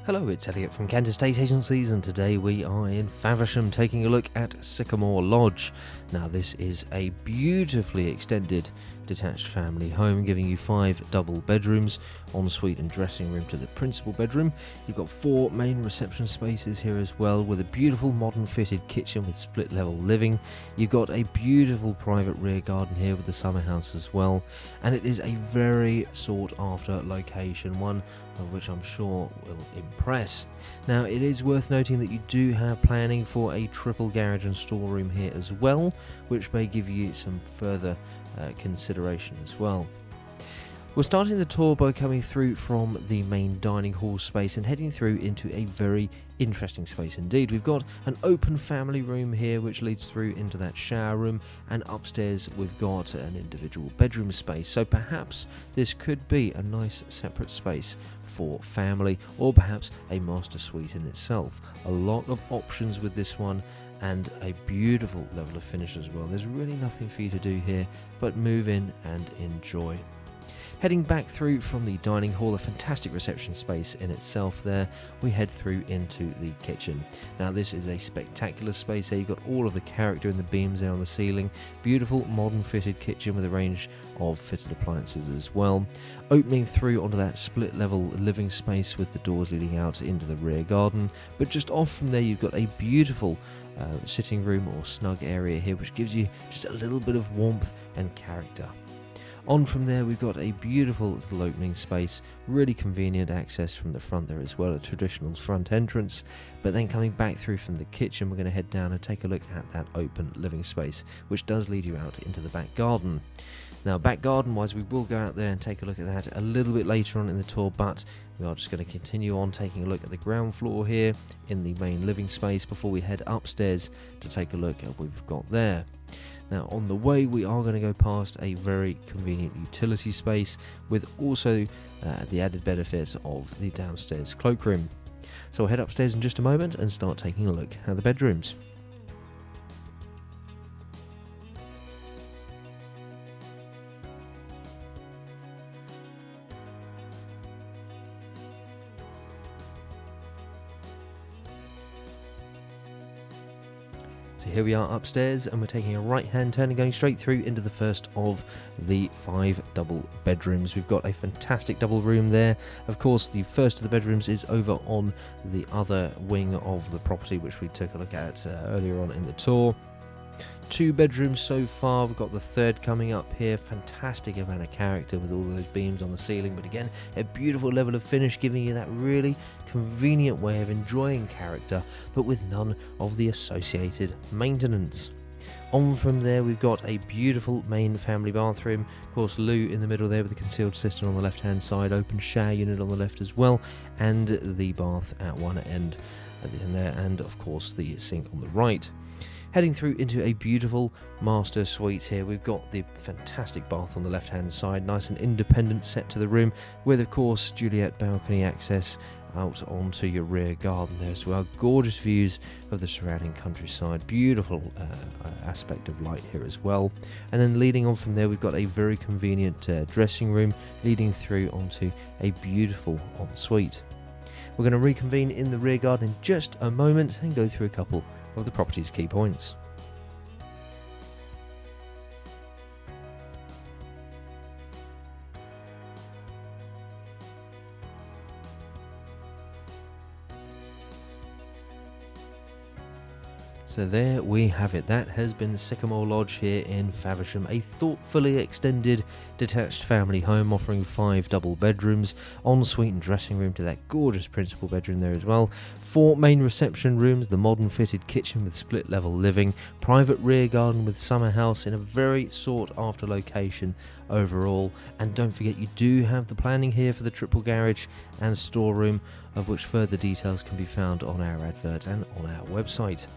Hello, it's Elliot from Kent Estate Agencies, and today we are in Faversham taking a look at Sycamore Lodge. Now, this is a beautifully extended detached family home, giving you 5 double bedrooms, ensuite and dressing room to the principal bedroom. You've got 4 main reception spaces here as well, with a beautiful modern fitted kitchen with split level living. You've got a beautiful private rear garden here with the summer house as well, and it is a very sought after location, one of which I'm sure will impress. Now, it is worth noting that you do have planning for a triple garage and storeroom here as well, which may give you some further consideration as well. We're starting the tour by coming through from the main dining hall space and heading through into a very interesting space indeed. We've got an open family room here which leads through into that shower room, and upstairs we've got an individual bedroom space, so perhaps this could be a nice separate space for family, or perhaps a master suite in itself. A lot of options with this one, and a beautiful level of finish as well. There's really nothing for you to do here but move in and enjoy. Heading back through from the dining hall, a fantastic reception space in itself there, we head through into the kitchen. Now, this is a spectacular space here. You've got all of the character in the beams there on the ceiling. Beautiful modern fitted kitchen with a range of fitted appliances as well. Opening through onto that split level living space with the doors leading out into the rear garden. But just off from there, you've got a beautiful sitting room or snug area here, which gives you just a little bit of warmth and character. On from there, we've got a beautiful little opening space, really convenient access from the front there as well, a traditional front entrance. But then coming back through from the kitchen, we're going to head down and take a look at that open living space, which does lead you out into the back garden. Now, back garden wise, we will go out there and take a look at that a little bit later on in the tour, but we are just going to continue on taking a look at the ground floor here in the main living space before we head upstairs to take a look at what we've got there. Now, on the way, we are going to go past a very convenient utility space with also the added benefit of the downstairs cloakroom. So we'll head upstairs in just a moment and start taking a look at the bedrooms. So here we are upstairs, and we're taking a right hand turn and going straight through into the first of the 5 double bedrooms. We've got a fantastic double room there. Of course, the first of the bedrooms is over on the other wing of the property, which we took a look at earlier on in the tour. 2 bedrooms so far. We've got the third coming up here. Fantastic amount of character with all those beams on the ceiling, but again, a beautiful level of finish, giving you that really convenient way of enjoying character, but with none of the associated maintenance. On from there, we've got a beautiful main family bathroom. Of course, loo in the middle there with a concealed cistern on the left hand side, open shower unit on the left as well, and the bath at one end at the end there, and of course the sink on the right. Heading through into a beautiful master suite here, we've got the fantastic bath on the left hand side, nice and independent set to the room, with of course Juliet balcony access out onto your rear garden there as well. Gorgeous views of the surrounding countryside, beautiful aspect of light here as well. And then leading on from there, we've got a very convenient dressing room leading through onto a beautiful ensuite. We're going to reconvene in the rear garden in just a moment and go through a couple of the property's key points. So there we have it. That has been Sycamore Lodge here in Faversham, a thoughtfully extended detached family home offering 5 double bedrooms, ensuite and dressing room to that gorgeous principal bedroom there as well, 4 main reception rooms, the modern fitted kitchen with split level living, private rear garden with summer house in a very sought after location overall. And don't forget, you do have the planning here for the triple garage and storeroom, of which further details can be found on our advert and on our website.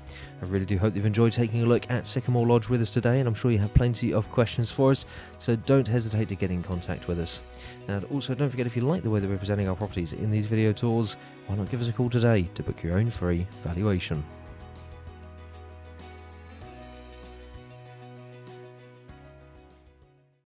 I really do hope you've enjoyed taking a look at Sycamore Lodge with us today, and I'm sure you have plenty of questions for us, so don't hesitate to get in contact with us. And also, don't forget, if you like the way that we're presenting our properties in these video tours, why not give us a call today to book your own free valuation.